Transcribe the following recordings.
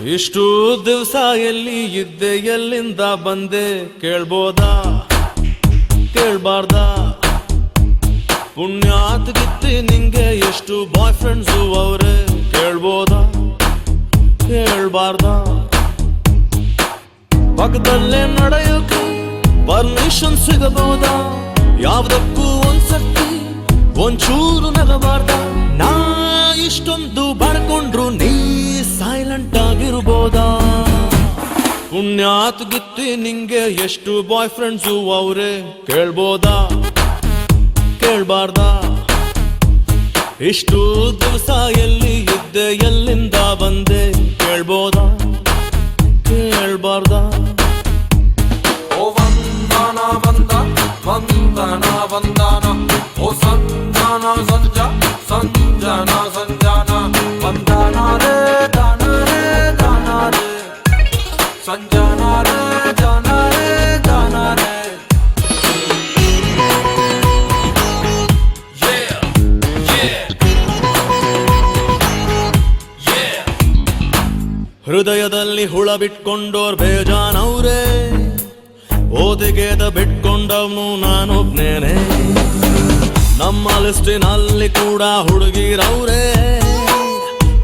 ಇಷ್ಟು ದಿವಸ ಎಲ್ಲಿ ಇದ್ದೆ ಎಲ್ಲಿಂದ ಬಂದೆ ಕೇಳ್ಬೋದಾ ಕೇಳ್ಬಾರ್ದಾ ಪುಣ್ಯಾತ್ ಗಿತ್ತಿ ನಿಂಗೆ ಎಷ್ಟು ಬಾಯ್ ಫ್ರೆಂಡ್ಸು ಅವ್ರೆ ಕೇಳ್ಬೋದಾ ಕೇಳ್ಬಾರ್ದಾ ಪಕ್ಕದಲ್ಲೇ ನಡೆಯೋಕೆ ಪರ್ಮಿಷನ್ ಸಿಗಬಹುದಾ ಯಾವ್ದಕ್ಕೂ ಒಂದ್ಸರ್ತಿ ಒಂಚೂರು ನಗಬಾರ್ದ ನಾ ಇಷ್ಟೊಂದು ಬಡ್ಕೊಂಡ್ರು ನೀ ಸೈಲೆಂಟ್ ಆಗಿರ್ಬೋದಾ ಪುಣ್ಯಾತ್ ಗಿತ್ತಿ ನಿಂಗೆ ಎಷ್ಟು ಬಾಯ್ ಫ್ರೆಂಡ್ಸು ಅವ್ರೆ ಕೇಳ್ಬೋದಾ ಕೇಳ್ಬಾರ್ದಾ ಇಷ್ಟು ದಿವಸ ಎಲ್ಲಿ ಇದ್ದೆ ಎಲ್ಲಿಂದ ಬಂದೆ ಕೇಳ್ಬೋದಾ ಕೇಳ್ಬಾರ್ದಾ ಓ ವಂದನ ವಂದ ವಂದನ ವಂದನ ಓ ಸಂಜನ ಸಂಜ ಸಂಜನ ಸಂಜನ ವಂದನ ರೇ ದಾನ ರೇ ದಾನ ರೇ ಸಂಜನ ರೇ ಜನ ರೇ ದಾನ ರೇ ಹೃದಯದಲ್ಲಿ ಹುಳ ಬಿಟ್ಕೊಂಡೋರ್ ಬೇಜಾನವ್ರೆ ಓದಿಗೆದ ಬಿಟ್ಕೊಂಡವ್ನು ನಾನೊಬ್ನೇನೆ ನಮ್ಮ ಲಿಸ್ಟಿನಲ್ಲಿ ಕೂಡ ಹುಡುಗಿರವ್ರೆ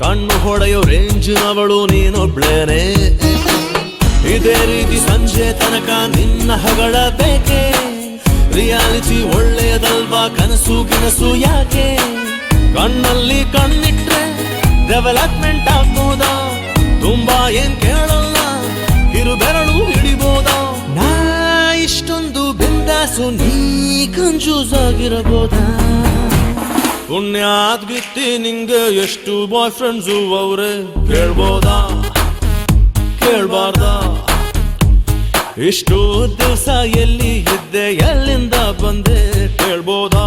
ಕಣ್ಣು ಹೊಡೆಯೋ ರೇಂಜಿನವಳು ನೀನೊಬ್ಳೇನೆ ಇದೇ ರೀತಿ ಸಂಜೆ ತನಕ ನಿನ್ನ ಹಗಳ ಬೇಕೆ ರಿಯಾಲಿಟಿ ಒಳ್ಳೆಯದಲ್ವಾ ಕನಸು ಕಿನಸು ಯಾಕೆ ಕಣ್ಣಲ್ಲಿ ಕಣ್ಣಿಟ್ರೆ ಡೆವಲಪ್ಮೆಂಟ್ ಆಗ್ಬೋದಾ ತುಂಬಾ ಏನ್ ಕೇಳಲ್ಲ ಕಿರುಬೆರಳು ಹಿಡಿಬೋದಾ ನಾ ಇಷ್ಟೊಂದು ಬಿಂದಾಸು ನೀ ಕನ್ಫ್ಯೂಸ್ ಆಗಿರಬಹುದಾ ಪುಣ್ಯಾತ್ ಗಿತ್ತಿ ನಿಂಗೆ ಎಷ್ಟು ಬಾಯ್ ಫ್ರೆಂಡ್ಸು ಅವ್ರೆ ಕೇಳ್ಬೋದಾ ಕೇಳ್ಬಾರ್ದಾ ಇಷ್ಟು ದಿವಸ ಎಲ್ಲಿ ಇದ್ದೆ ಎಲ್ಲಿಂದ ಬಂದೆ ಕೇಳ್ಬೋದಾ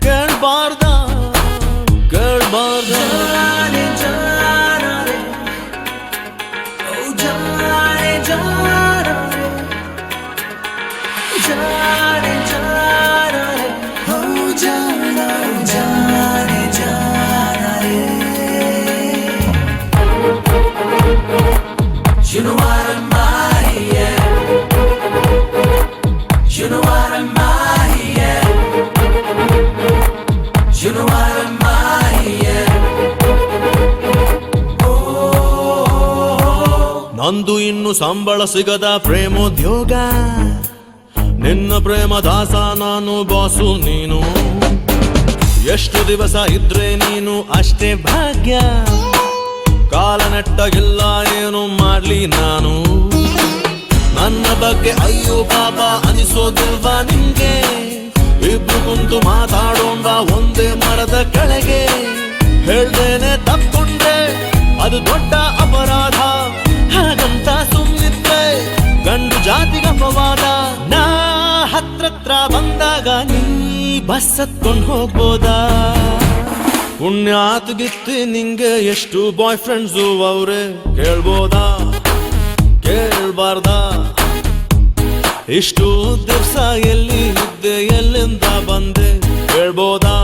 ಕೇಳ್ಬಾರ್ದಾ ಕೇಳ್ಬಾರ್ದಾ You know what I'm yeah. You know what I'm yeah. You know what I'm yeah. ನಂದು ಇನ್ನು ಸಂಬಳ ಸಿಗದ ಪ್ರೇಮೋದ್ಯೋಗ ನಿನ್ನ ಪ್ರೇಮ ದಾಸ ನಾನು ಬಾಸು ನೀನು ಎಷ್ಟು ದಿವಸ ಇದ್ರೆ ನೀನು ಅಷ್ಟೇ ಭಾಗ್ಯ ಕಾಲ ನೆಟ್ಟಗಿಲ್ಲ ಏನು ಮಾಡ್ಲಿ ನಾನು ನನ್ನ ಬಗ್ಗೆ ಅಯ್ಯೋ ಪಾಪ ಅನಿಸೋದಿಲ್ವಾ ನಿಂಗೆ ಇಬ್ರು ಕುಂತು ಮಾತಾಡೋಣ ಒಂದೇ ಮರದ ಕೆಳಗೆ ಹೇಳ್ದೇನೆ ತಪ್ಕೊಂಡ್ರೆ ಅದು ದೊಡ್ಡ ಅಪರಾಧ ಹಾಗಂತ ಸುಮ್ಮನಿದ್ರೆ ಗಂಡು ಜಾತಿಗೆ ಅಪವಾದ ನಾ ಹತ್ರತ್ರ ಬಂದಾಗ ನೀ ಬಸ್ ಹತ್ಕೊಂಡು ಹೋಗ್ಬೋದಾ ಪುಣ್ಯಾತ್ ಗಿತ್ತಿ ನಿಂಗೆ ಎಷ್ಟು ಬಾಯ್ ಫ್ರೆಂಡ್ಸು ಅವ್ರೆ ಕೇಳ್ಬೋದಾ ಕೇಳ್ಬಾರ್ದಾ ಇಷ್ಟು ದಿವಸ ಎಲ್ಲಿ ಇದ್ದೆ ಎಲ್ಲಿಂದ ಬಂದೆ ಕೇಳ್ಬೋದಾ